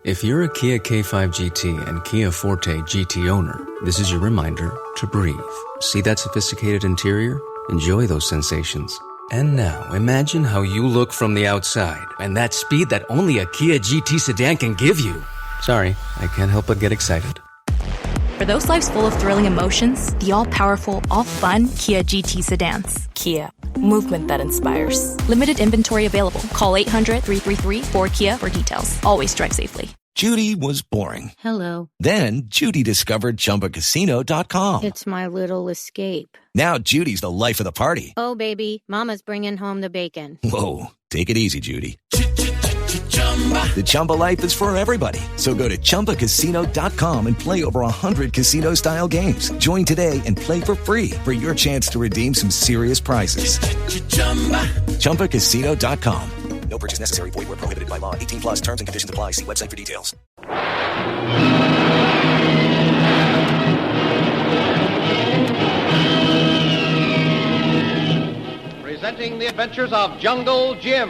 If you're a Kia K5 GT and Kia Forte GT owner, this is your reminder to breathe. See that sophisticated interior? Enjoy those sensations. And now, imagine how you look from the outside and that speed that only a Kia GT sedan can give you. Sorry, I can't help but get excited. For those lives full of thrilling emotions, the all-powerful, all-fun Kia GT sedans. Kia, movement that inspires. Limited inventory available. Call 800-333-4KIA for details. Always drive safely. Judy was boring. Hello. Then Judy discovered ChumbaCasino.com. It's my little escape. Now Judy's the life of the party. Oh, baby, mama's bringing home the bacon. Whoa, take it easy, Judy. The Chumba life is for everybody. So go to ChumbaCasino.com and play over 100 casino-style games. Join today and play for free for your chance to redeem some serious prizes. ChumbaCasino.com. No purchase necessary. Void where prohibited by law. 18 plus terms and conditions apply. See website for details. Presenting the adventures of Jungle Jim.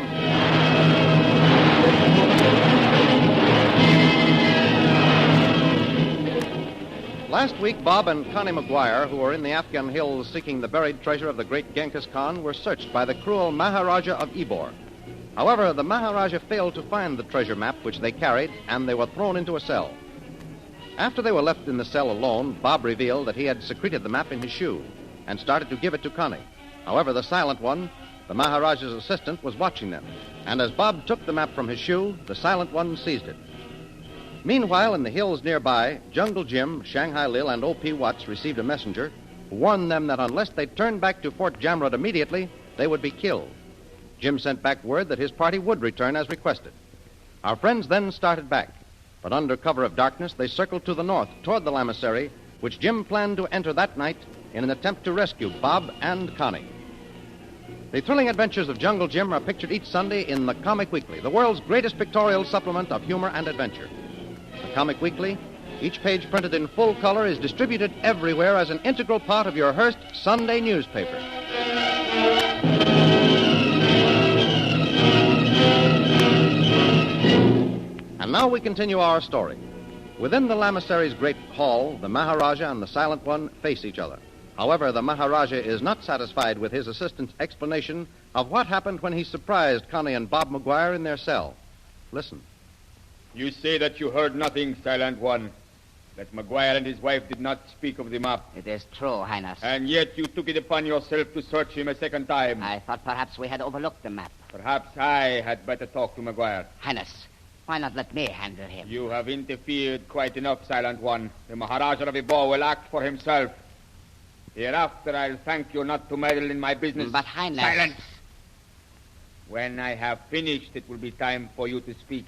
Last week, Bob and Connie McGuire, who were in the Afghan hills seeking the buried treasure of the great Genghis Khan, were searched by the cruel Maharaja of Ybor. However, the Maharaja failed to find the treasure map which they carried, and they were thrown into a cell. After they were left in the cell alone, Bob revealed that he had secreted the map in his shoe and started to give it to Connie. However, the silent one, the Maharaja's assistant, was watching them, and as Bob took the map from his shoe, the silent one seized it. Meanwhile, in the hills nearby, Jungle Jim, Shanghai Lil, and O.P. Watts received a messenger who warned them that unless they turned back to Fort Jamrud immediately, they would be killed. Jim sent back word that his party would return as requested. Our friends then started back, but under cover of darkness, they circled to the north toward the lamasery, which Jim planned to enter that night in an attempt to rescue Bob and Connie. The thrilling adventures of Jungle Jim are pictured each Sunday in the Comic Weekly, the world's greatest pictorial supplement of humor and adventure. The Comic Weekly, each page printed in full color, is distributed everywhere as an integral part of your Hearst Sunday newspaper. And now we continue our story. Within the lamasery's great hall, the Maharaja and the Silent One face each other. However, the Maharaja is not satisfied with his assistant's explanation of what happened when he surprised Connie and Bob McGuire in their cell. Listen. You say that you heard nothing, Silent One. That McGuire and his wife did not speak of the map. It is true, Highness. And yet you took it upon yourself to search him a second time. I thought perhaps we had overlooked the map. Perhaps I had better talk to McGuire. Highness, why not let me handle him? You have interfered quite enough, Silent One. The Maharaja of Ybor will act for himself. Hereafter, I'll thank you not to meddle in my business. But, Highness... Silence! When I have finished, it will be time for you to speak.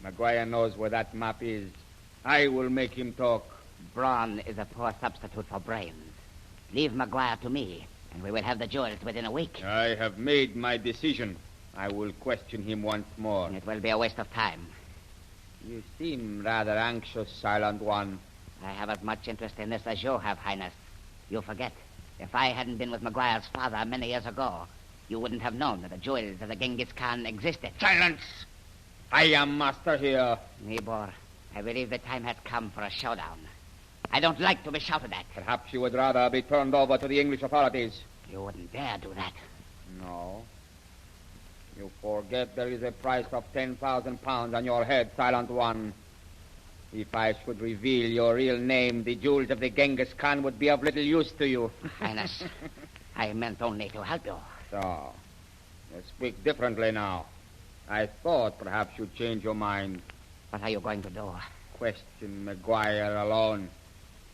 McGuire knows where that map is. I will make him talk. Brawn is a poor substitute for brains. Leave McGuire to me, and we will have the jewels within a week. I have made my decision. I will question him once more. It will be a waste of time. You seem rather anxious, Silent One. I have as much interest in this as you have, Highness. You forget, if I hadn't been with McGuire's father many years ago, you wouldn't have known that the jewels of the Genghis Khan existed. Silence! I am master here. Ybor, I believe the time has come for a showdown. I don't like to be shouted at. Perhaps you would rather be turned over to the English authorities. You wouldn't dare do that. No. You forget there is a price of 10,000 pounds on your head, Silent One. If I should reveal your real name, the jewels of the Genghis Khan would be of little use to you. Highness, I meant only to help you. So, you speak differently now. I thought perhaps you'd change your mind. What are you going to do? Question McGuire alone.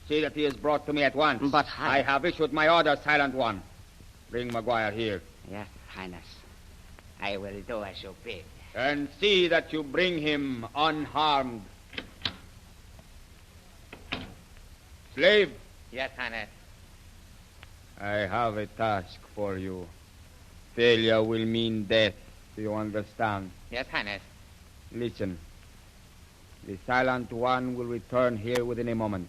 See that he is brought to me at once. But I have issued my order, Silent One. Bring McGuire here. Yes, Highness. I will do as you bid. And see that you bring him unharmed. Slave. Yes, Highness. I have a task for you. Failure will mean death. Do you understand? Yes, Highness. Listen. The Silent One will return here within a moment.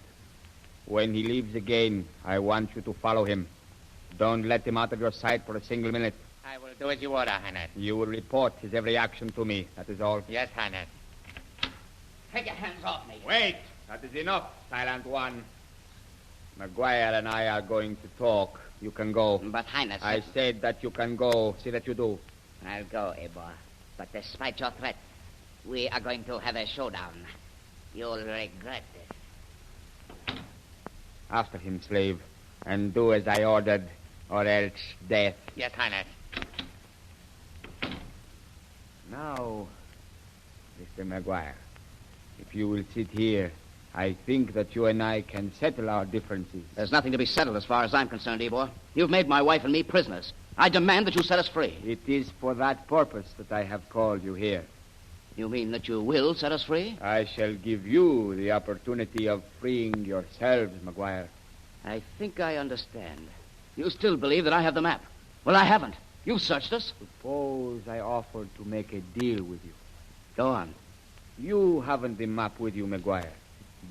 When he leaves again, I want you to follow him. Don't let him out of your sight for a single minute. I will do as you order, Highness. You will report his every action to me. That is all. Yes, Highness. taught me. Wait! That is enough, Silent One. McGuire and I are going to talk. You can go. But, Highness... I said that you can go. See that you do. I'll go, Eber. But despite your threat, we are going to have a showdown. You'll regret it. After him, slave. And do as I ordered, or else death. Yes, Highness. Now, Mr. McGuire, if you will sit here, I think that you and I can settle our differences. There's nothing to be settled as far as I'm concerned, Ebor. You've made my wife and me prisoners. I demand that you set us free. It is for that purpose that I have called you here. You mean that you will set us free? I shall give you the opportunity of freeing yourselves, McGuire. I think I understand. You still believe that I have the map. Well, I haven't. You've searched us. Suppose I offered to make a deal with you. Go on. You haven't the map with you, McGuire,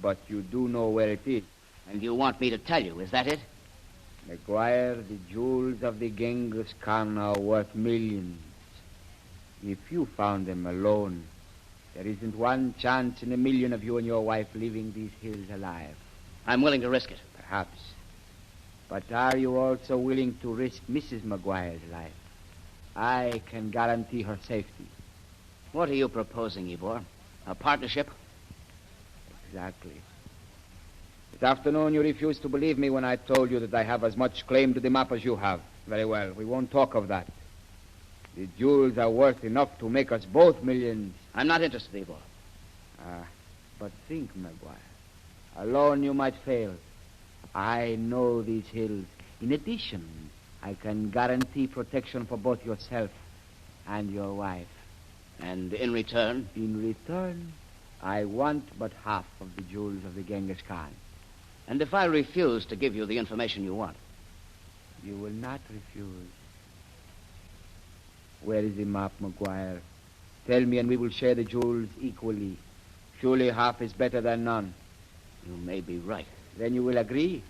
but you do know where it is. And you want me to tell you, is that it? McGuire, the jewels of the Genghis Khan are worth millions. If you found them alone, there isn't one chance in a million of you and your wife leaving these hills alive. I'm willing to risk it. Perhaps. But are you also willing to risk Mrs. McGuire's life? I can guarantee her safety. What are you proposing, Ebor? A partnership? Exactly. This afternoon you refused to believe me when I told you that I have as much claim to the map as you have. Very well, we won't talk of that. The jewels are worth enough to make us both millions. I'm not interested, Ebor. But think, McGuire. Alone you might fail. I know these hills. In addition, I can guarantee protection for both yourself and your wife. And in return? In return, I want but half of the jewels of the Genghis Khan. And if I refuse to give you the information you want? You will not refuse. Where is the map, McGuire? Tell me and we will share the jewels equally. Surely half is better than none. You may be right. Then you will agree?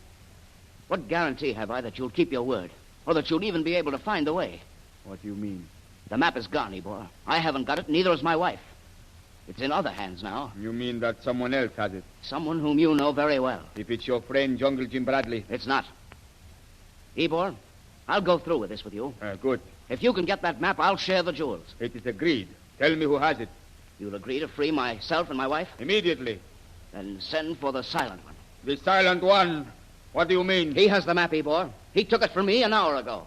What guarantee have I that you'll keep your word? Or that you'll even be able to find the way? What do you mean? The map is gone, Ebor. I haven't got it, neither has my wife. It's in other hands now. You mean that someone else has it? Someone whom you know very well. If it's your friend, Jungle Jim Bradley. It's not. Ebor, I'll go through with this with you. Good. If you can get that map, I'll share the jewels. It is agreed. Tell me who has it. You'll agree to free myself and my wife? Immediately. Then send for the Silent One. The Silent One? What do you mean? He has the map, Ebor. He took it from me an hour ago.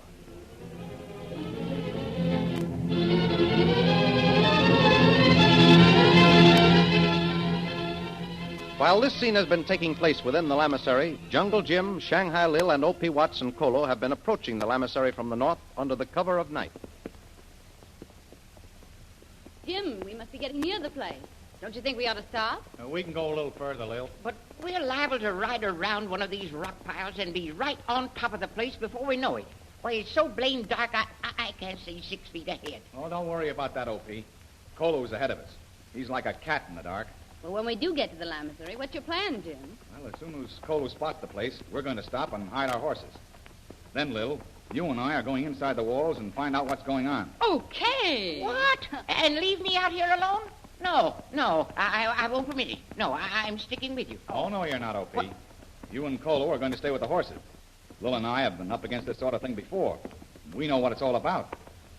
While this scene has been taking place within the lamasery, Jungle Jim, Shanghai Lil, and O.P. Watts and Kolu have been approaching the lamasery from the north under the cover of night. Jim, we must be getting near the place. Don't you think we ought to stop? We can go a little further, Lil. But we're liable to ride around one of these rock piles and be right on top of the place before we know it. Why, it's so blamed dark, I can't see 6 feet ahead. Oh, don't worry about that, O.P. Kolu's ahead of us. He's like a cat in the dark. Well, when we do get to the lamasery, what's your plan, Jim? Well, as soon as Kolu spots the place, we're going to stop and hide our horses. Then, Lil, you and I are going inside the walls and find out what's going on. Okay. What? And leave me out here alone? No, I won't permit it. No, I'm sticking with you. Oh, no, you're not, O.P. What? You and Kolu are going to stay with the horses. Lil and I have been up against this sort of thing before. We know what it's all about.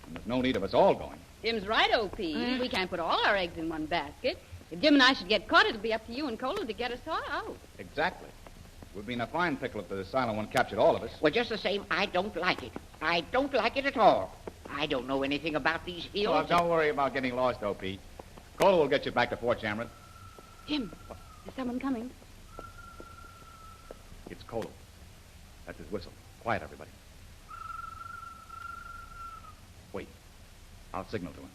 And there's no need of us all going. Jim's right, O.P. We can't put all our eggs in one basket. If Jim and I should get caught, it'll be up to you and Kolu to get us all out. Exactly. We'd be in a fine pickle if the Silent One captured all of us. Well, just the same, I don't like it. I don't like it at all. I don't know anything about these hills. Well, don't worry about getting lost, O.P. Kolu will get you back to Fort Chamron. Jim, is someone coming? It's Kolu. That's his whistle. Quiet, everybody. Wait. I'll signal to him.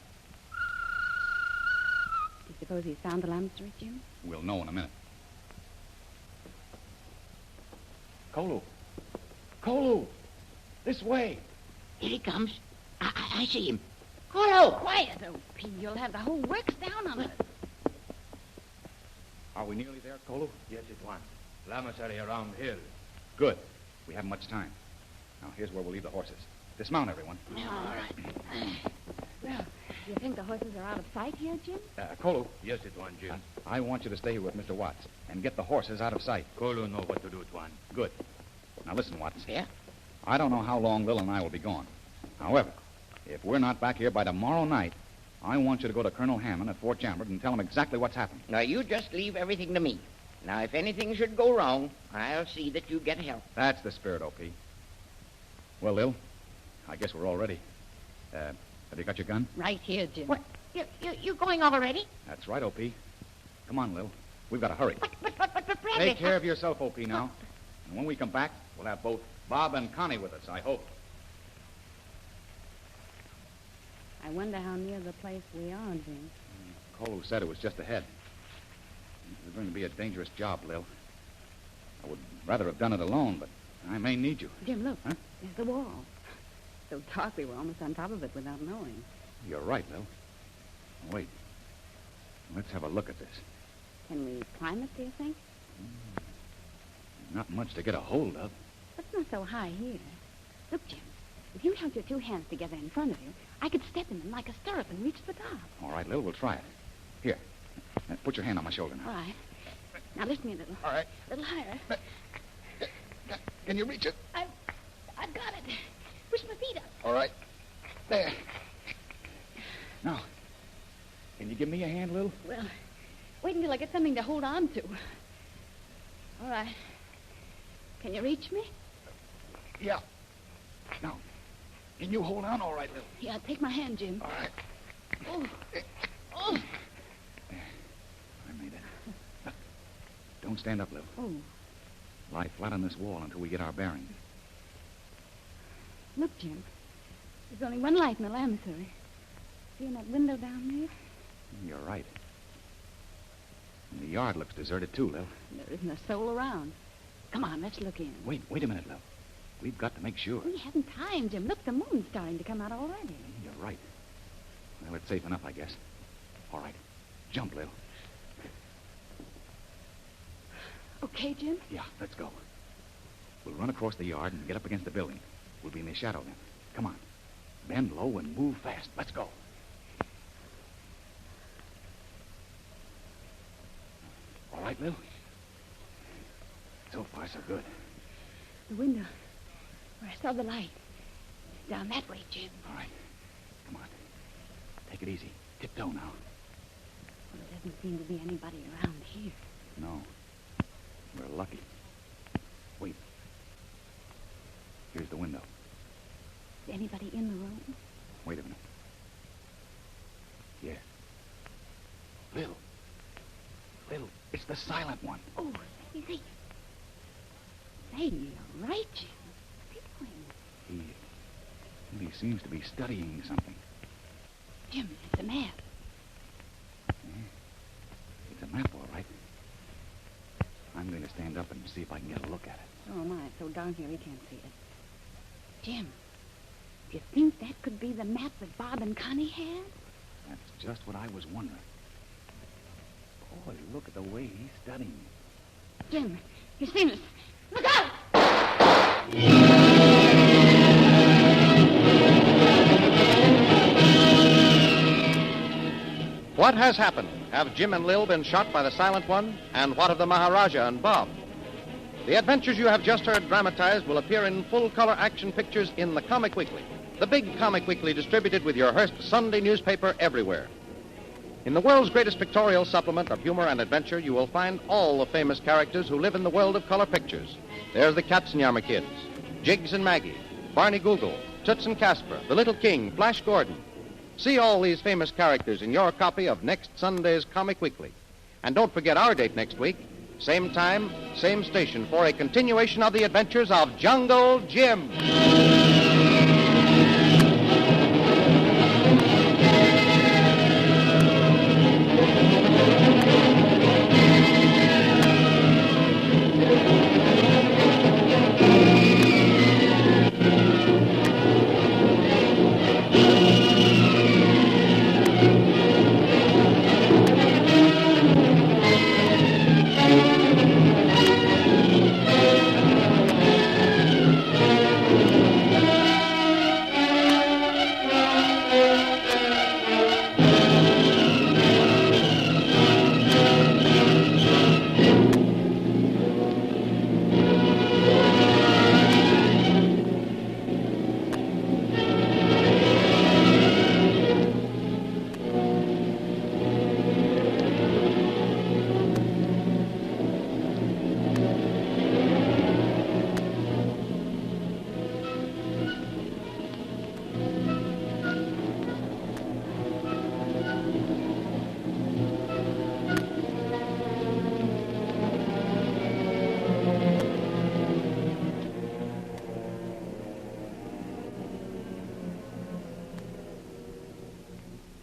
Do you suppose he's found the lamasery, Jim? We'll know in a minute. Kolu! Kolu! This way! Here he comes. I see him. Kolu! Quiet, O.P. You'll have the whole works down on us. Are we nearly there, Kolu? Yes, it was. Lamasery around here. Good. We haven't much time. Now, here's where we'll leave the horses. Dismount, everyone. All right. You think the horses are out of sight here, Jim? Kolu, Yes, it one, Jim. I want you to stay here with Mr. Watts and get the horses out of sight. Kolu know what to do, Tuan. Good. Now listen, Watts. Yeah? I don't know how long Lil and I will be gone. However, if we're not back here by tomorrow night, I want you to go to Colonel Hammond at Fort Chambord and tell him exactly what's happened. Now, you just leave everything to me. Now, if anything should go wrong, I'll see that you get help. That's the spirit, O.P. Well, Lil, I guess we're all ready. Have you got your gun? Right here, Jim. What? You going already? That's right, O.P. Come on, Lil. We've got to hurry. But Bradley... Take care of yourself, O.P. now. And when we come back, we'll have both Bob and Connie with us, I hope. I wonder how near the place we are, Jim. Kolu said it was just ahead. It's going to be a dangerous job, Lil. I would rather have done it alone, but I may need you. Jim, look. Huh? There's the wall. So dark we were almost on top of it without knowing. You're right, Lil. Wait. Let's have a look at this. Can we climb it, do you think? Not much to get a hold of. It's not so high here. Look, Jim. If you held your two hands together in front of you, I could step in them like a stirrup and reach the top. All right, Lil, we'll try it. Here. Put your hand on my shoulder now. All right. Now lift me a little. All right. A little higher. Can you reach it? I've got it. Push my feet up. All right. There. Now, can you give me a hand, Lil? Well, wait until I get something to hold on to. All right. Can you reach me? Yeah. Now, can you hold on all right, Lil? Yeah, take my hand, Jim. All right. Oh. Oh. There. I made it. Don't stand up, Lil. Oh. Lie flat on this wall until we get our bearings. Look, Jim. There's only one light in the lavatory. See in that window down there? You're right. And the yard looks deserted, too, Lil. There isn't a soul around. Come on, let's look in. Wait a minute, Lil. We've got to make sure. We haven't time, Jim. Look, the moon's starting to come out already. You're right. Well, it's safe enough, I guess. All right. Jump, Lil. Okay, Jim? Yeah, let's go. We'll run across the yard and get up against the building. We'll be in the shadow then. Come on. Bend low and move fast. Let's go. All right, Lil? So far, so good. The window where I saw the light. Down that way, Jim. All right. Come on. Take it easy. Tiptoe now. Well, there doesn't seem to be anybody around here. No. We're lucky. Wait. Here's the window. Is anybody in the room? Wait a minute. Yeah. Lil. It's the silent one. Oh, let me see. Say, you're right, Jim. What's he doing? He seems to be studying something. Jim, it's a map. Yeah. It's a map, all right. I'm going to stand up and see if I can get a look at it. Oh, my, it's so dark here he can't see it. Jim, do you think that could be the map that Bob and Connie had? That's just what I was wondering. Boy, look at the way he's studying it. Jim, he's seen us. Look out! What has happened? Have Jim and Lil been shot by the Silent One? And what of the Maharaja and Bob? The adventures you have just heard dramatized will appear in full-color action pictures in the Comic Weekly, the big Comic Weekly distributed with your Hearst Sunday newspaper everywhere. In the world's greatest pictorial supplement of humor and adventure, you will find all the famous characters who live in the world of color pictures. There's the Katzenjammer Kids, Jiggs and Maggie, Barney Google, Toots and Casper, the Little King, Flash Gordon. See all these famous characters in your copy of next Sunday's Comic Weekly. And don't forget our date next week, same time, same station, for a continuation of the adventures of Jungle Jim.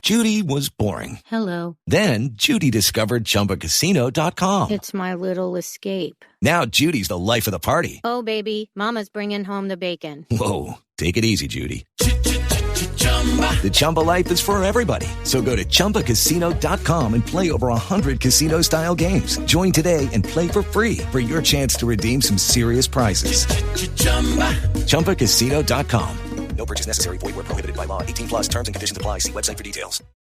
Judy was boring. Hello. Then Judy discovered ChumbaCasino.com. It's my little escape. Now Judy's the life of the party. Oh, baby, mama's bringing home the bacon. Whoa, take it easy, Judy. The Chumba life is for everybody. So go to ChumbaCasino.com and play over 100 casino-style games. Join today and play for free for your chance to redeem some serious prizes. ChumbaCasino.com. No purchase necessary. Void where prohibited by law. 18 plus terms and conditions apply. See website for details.